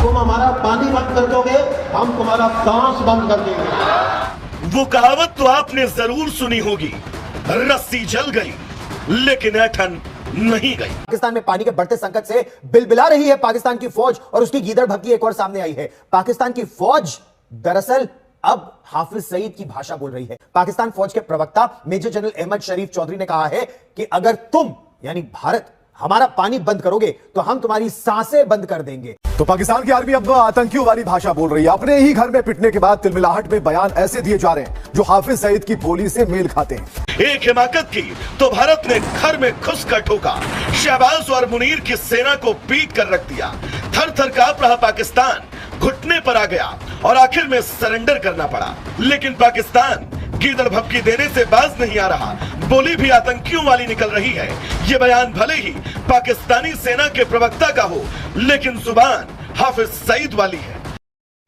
तुम हमारा पानी बंद कर दोगे, हम तुम्हारा सांस बंद कर देंगे। वो कहावत तो आपने जरूर सुनी होगी, रस्सी जल गई लेकिन ऐठन नहीं गई। पाकिस्तान में पानी के बढ़ते संकट से बिलबिला रही है पाकिस्तान की फौज और उसकी गीदड़ भभकी एक और सामने आई है। पाकिस्तान की फौज दरअसल अब हाफिज सईद की भाषा बोल रही है। पाकिस्तान फौज के प्रवक्ता मेजर जनरल अहमद शरीफ चौधरी ने कहा है कि अगर तुम यानी भारत हमारा पानी बंद करोगे तो हम तुम्हारी सांसें बंद कर देंगे। तो पाकिस्तान की आर्मी अब आतंकियों वाली भाषा बोल रही है। अपने ही घर में पिटने के बाद तिलमिलाहट में बयान ऐसे दिए जा रहे हैं जो हाफिज सईद की बोली से मेल खाते हैं। एक हिमाकत की तो भारत ने घर में घुस कर ठोका, शहबाज और मुनीर की सेना को पीट कर रख दिया। थर थर कांप रहा पाकिस्तान घुटने पर आ गया और आखिर में सरेंडर करना पड़ा। लेकिन पाकिस्तान गीदड़ भभकी देने से बाज नहीं आ रहा, बोली भी आतंकियों वाली निकल रही है। ये बयान भले ही पाकिस्तानी सेना के प्रवक्ता का हो, लेकिन जुबान हाफिज सईद वाली है।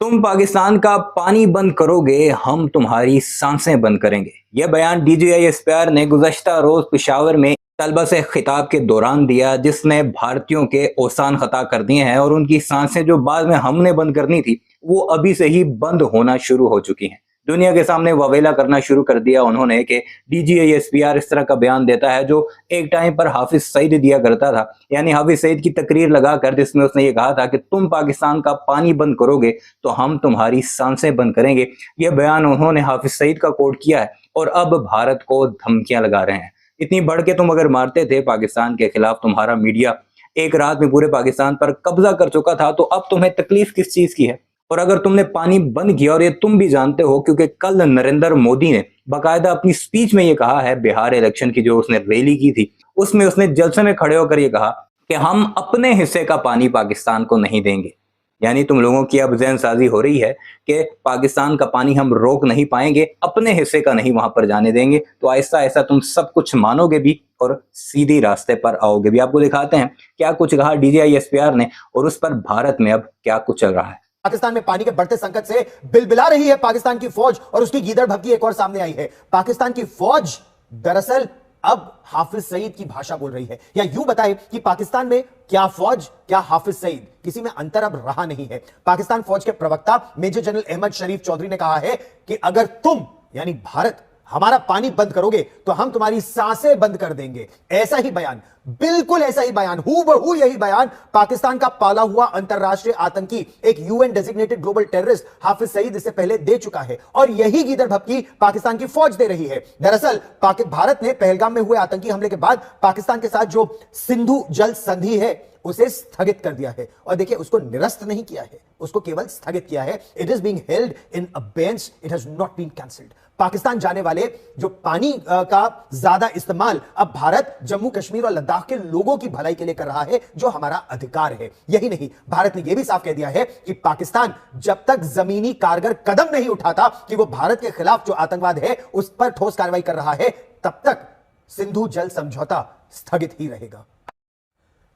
तुम पाकिस्तान का पानी बंद करोगे, हम तुम्हारी सांसें बंद करेंगे। यह बयान DGI ने गुज़श्ता रोज पेशावर में तलबा से खिताब के दौरान दिया, जिसने भारतीयों के औसान खता कर दिए हैं और उनकी सांसें जो बाद में हमने बंद करनी थी वो अभी से ही बंद होना शुरू हो चुकी हैं। दुनिया के सामने वावेला करना शुरू कर दिया उन्होंने कि DGI इस तरह का बयान देता है जो एक टाइम पर हाफिज सईद दिया करता था। यानी हाफिज सईद की तकरीर लगाकर जिसमें उसने ये कहा था कि तुम पाकिस्तान का पानी बंद करोगे तो हम तुम्हारी सांसें बंद करेंगे। यह बयान उन्होंने हाफिज सईद का कोट किया है और अब भारत को धमकियां लगा रहे हैं। इतनी बढ़ के तुम अगर मारते थे पाकिस्तान के खिलाफ, तुम्हारा मीडिया एक रात में पूरे पाकिस्तान पर कब्जा कर चुका था, तो अब तुम्हें तकलीफ किस चीज की है? और अगर तुमने पानी बंद किया, और ये तुम भी जानते हो क्योंकि कल नरेंद्र मोदी ने बाकायदा अपनी स्पीच में ये कहा है, बिहार इलेक्शन की जो उसने रैली की थी उसमें उसने जलसे में खड़े होकर ये कहा कि हम अपने हिस्से का पानी पाकिस्तान को नहीं देंगे। यानी तुम लोगों की अब ज़हन साजी हो रही है कि पाकिस्तान का पानी हम रोक नहीं पाएंगे, अपने हिस्से का नहीं वहां पर जाने देंगे। तो ऐसा ऐसा तुम सब कुछ मानोगे भी और सीधी रास्ते पर आओगे भी। आपको दिखाते हैं क्या कुछ कहा DGI ने और उस पर भारत में अब क्या कुछ चल रहा है। पाकिस्तान में पानी के बढ़ते संकट से बिलबिला रही है पाकिस्तान की फौज और उसकी गीदड़ भभकी एक और सामने आई है। पाकिस्तान की फौज दरअसल अब हाफिज सईद की भाषा बोल रही है, या यूं बताएं कि पाकिस्तान में क्या फौज क्या हाफिज सईद, किसी में अंतर अब रहा नहीं है। पाकिस्तान फौज के प्रवक्ता मेजर जनरल अहमद शरीफ चौधरी ने कहा है कि अगर तुम यानी भारत हमारा पानी बंद करोगे तो हम तुम्हारी सांसें बंद कर देंगे। ऐसा ही बयान, बिल्कुल ऐसा ही बयान, हूबहू यही बयान पाकिस्तान का पाला हुआ अंतरराष्ट्रीय आतंकी, एक UN designated global terrorist Hafiz Saeed इससे पहले दे चुका है और यही गीदड़ भभकी पाकिस्तान की फौज दे रही है। दरअसल भारत ने पहलगाम में हुए आतंकी हमले के बाद पाकिस्तान के साथ जो सिंधु जल संधि है उसे स्थगित कर दिया है। और देखिए, उसको निरस्त नहीं किया है, उसको केवल स्थगित किया है। It is being held in abeyance, it has not been cancelled. Pakistan जाने वाले जो पानी का ज्यादा इस्तेमाल अब भारत जम्मू कश्मीर और लद्दाख के लोगों की भलाई के लिए कर रहा है, जो हमारा अधिकार है। यही नहीं, भारत ने यह भी साफ कह दिया है कि पाकिस्तान जब तक जमीनी कारगर कदम नहीं उठाता कि वो भारत के खिलाफ जो आतंकवाद है उस पर ठोस कार्रवाई कर रहा है, तब तक सिंधु जल समझौता स्थगित ही रहेगा।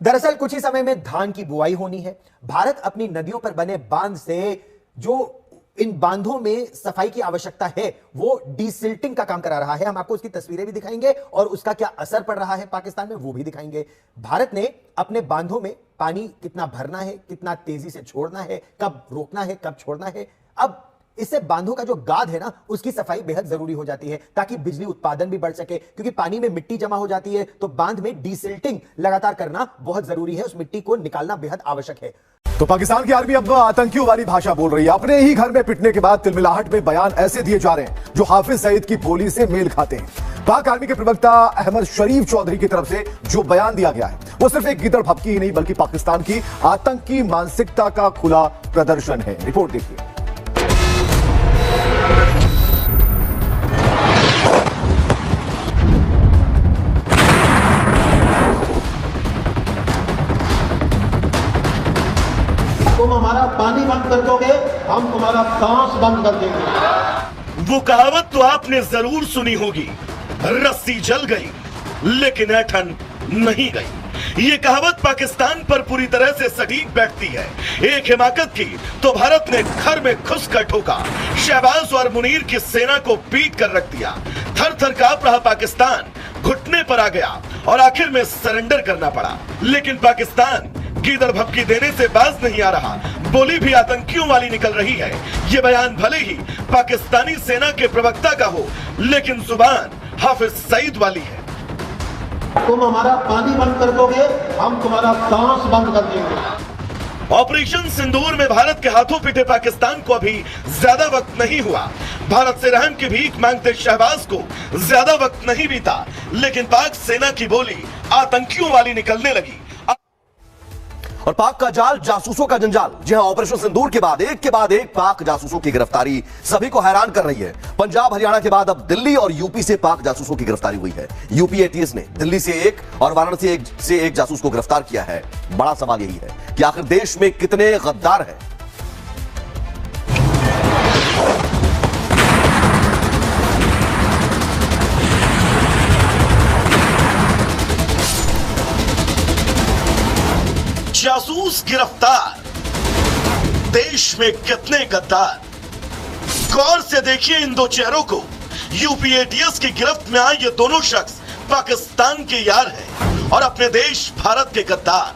दरअसल कुछ ही समय में धान की बुआई होनी है। भारत अपनी नदियों पर बने बांध से जो इन बांधों में सफाई की आवश्यकता है वो डीसिल्टिंग का काम करा रहा है। हम आपको उसकी तस्वीरें भी दिखाएंगे और उसका क्या असर पड़ रहा है पाकिस्तान में वो भी दिखाएंगे। भारत ने अपने बांधों में पानी कितना भरना है, कितना तेजी से छोड़ना है, कब रोकना है, कब छोड़ना है, अब इससे बांधों का जो गाद है ना उसकी सफाई बेहद जरूरी हो जाती है ताकि बिजली उत्पादन भी बढ़ सके, क्योंकि पानी में मिट्टी जमा हो जाती है तो बांध में डीसिल्टिंग लगातार करना बहुत जरूरी है, उस मिट्टी को निकालना बेहद आवश्यक है। तो पाकिस्तान की आर्मी अब आतंकियों वाली भाषा बोल रही है। अपने ही घर में पिटने के बाद तिलमिलाहट में बयान ऐसे दिए जा रहे हैं जो हाफिज सईद की बोली से मेल खाते हैं। पाक आर्मी के प्रवक्ता अहमद शरीफ चौधरी की तरफ से जो बयान दिया गया है वो सिर्फ एक गीदड़ भभकी ही नहीं बल्कि पाकिस्तान की आतंकी मानसिकता का खुला प्रदर्शन है। रिपोर्ट देखिए। तुम हमारा पानी बंद कर दोगे, हम तुम्हारा सांस बंद कर देंगे। वो कहावत तो आपने जरूर सुनी होगी, रस्सी जल गई लेकिन ऐठन नहीं गई। ये कहावत पाकिस्तान पर पूरी तरह से सटीक बैठती है। एक हिमाकत की तो भारत ने घर में घुस कर ठोका, शहबाज और मुनीर की सेना को पीट कर रख दिया। थर थर कांप रहा पाकिस्तान घुटने पर आ गया और आखिर में सरेंडर करना पड़ा। लेकिन पाकिस्तान गीदड़ भभकी देने से बाज नहीं आ रहा, बोली भी आतंकियों वाली निकल रही है। ये बयान भले ही पाकिस्तानी सेना के प्रवक्ता का हो, लेकिन जुबान हाफिज सईद वाली है। तुम हमारा पानी बंद कर दोगे, हम तुम्हारा सांस बंद कर देंगे। ऑपरेशन सिंदूर में भारत के हाथों पिटे पाकिस्तान को अभी ज्यादा वक्त नहीं हुआ। भारत से रहम की भीख मांगते शहबाज को ज्यादा वक्त नहीं बीता, लेकिन पाक सेना की बोली आतंकियों वाली निकलने लगी। और पाक का जाल, जासूसों का जंजाल। जी हां, ऑपरेशन सिंदूर के बाद एक पाक जासूसों की गिरफ्तारी सभी को हैरान कर रही है। पंजाब हरियाणा के बाद अब दिल्ली और यूपी से पाक जासूसों की गिरफ्तारी हुई है। यूपी एटीएस ने दिल्ली से एक और वाराणसी से एक जासूस को गिरफ्तार किया है। बड़ा सवाल यही है कि आखिर देश में कितने गद्दार हैं। जासूस गिरफ्तार, देश में कितने गद्दार। गौर से देखिए इन दो चेहरों को। यूपी एटीएस की गिरफ्त में आए ये दोनों शख्स पाकिस्तान के यार हैं और अपने देश भारत के गद्दार।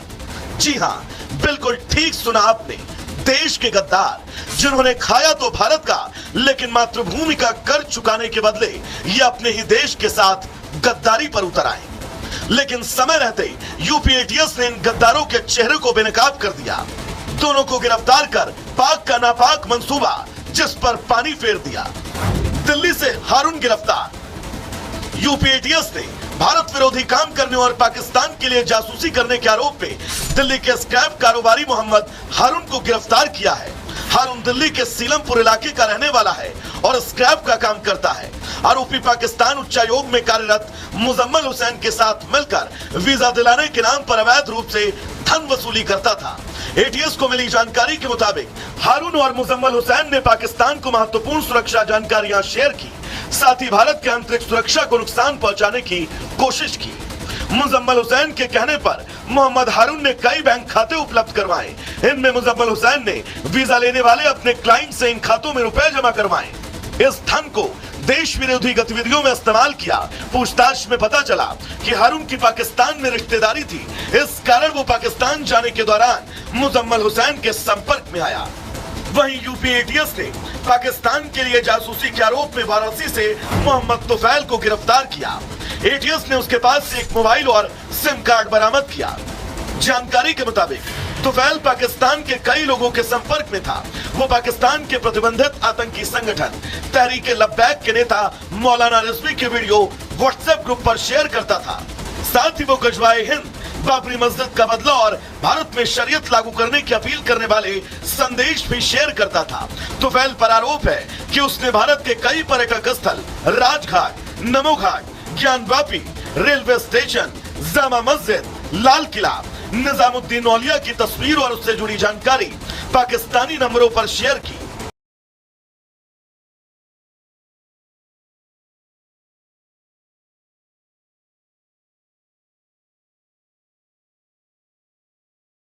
जी हां, बिल्कुल ठीक सुना आपने, देश के गद्दार, जिन्होंने खाया तो भारत का, लेकिन मातृभूमि का कर चुकाने के बदले ये अपने ही देश के साथ गद्दारी पर उतर आए। लेकिन समय रहते यूपी एटीएस ने इन गद्दारों के चेहरे को बेनकाब कर दिया। दोनों को गिरफ्तार कर पाक का नापाक मंसूबा जिस पर पानी फेर दिया। दिल्ली से हारून गिरफ्तार। यूपी एटीएस ने भारत विरोधी काम करने और पाकिस्तान के लिए जासूसी करने के आरोप में दिल्ली के स्क्रैप कारोबारी मोहम्मद हारून को गिरफ्तार किया है। हारून दिल्ली के सीलमपुर इलाके का रहने वाला है और स्क्रैप का काम करता है। आरोपी पाकिस्तान उच्चायोग में कार्यरत मुजम्मल हुसैन के साथ मिलकर वीजा दिलाने के नाम पर अवैध रूप से धन वसूली करता था। एटीएस को मिली जानकारी के मुताबिक हारून और मुजम्मल हुसैन ने पाकिस्तान को महत्वपूर्ण सुरक्षा जानकारियां शेयर की, साथ ही भारत के आंतरिक सुरक्षा को नुकसान पहुंचाने की कोशिश की। मुजम्मल हुसैन के कहने पर मोहम्मद हारून ने कई बैंक खाते उपलब्ध करवाए। इनमें मुजम्मल हुसैन ने वीजा लेने वाले अपने क्लाइंट से इन खातों में रुपए जमा करवाए। इस धन को देश विरोधी गतिविधियों में इस्तेमाल किया। पूछताछ में पता चला कि हारून की पाकिस्तान में रिश्तेदारी थी, इस कारण वो पाकिस्तान जाने के दौरान मुजम्मल हुसैन के संपर्क में आया। वहीं यूपी एटीएस ने पाकिस्तान के लिए जासूसी के आरोप में वाराणसी से मोहम्मद तुफैल को गिरफ्तार किया। एटीएस ने उसके पास से एक मोबाइल और सिम कार्ड बरामद किया। जानकारी के मुताबिक तुफैल पाकिस्तान के कई लोगों के संपर्क में था। वो पाकिस्तान के प्रतिबंधित आतंकी संगठन तहरीक लब्बैक के नेता मौलाना रिजवी के वीडियो व्हाट्सएप ग्रुप पर शेयर करता था। साथ ही वो गजवाए हिंद, बाबरी मस्जिद का बदला और भारत में शरीयत लागू करने की अपील करने वाले संदेश भी शेयर करता था। तुफैल पर आरोप है कि उसने भारत के कई पर्यटक स्थल, राजघाट, नमो घाट, ज्ञानवापी, रेलवे स्टेशन, जामा मस्जिद, लाल किला, निजामुद्दीन औलिया की तस्वीर और उससे जुड़ी जानकारी पाकिस्तानी नंबरों पर शेयर की।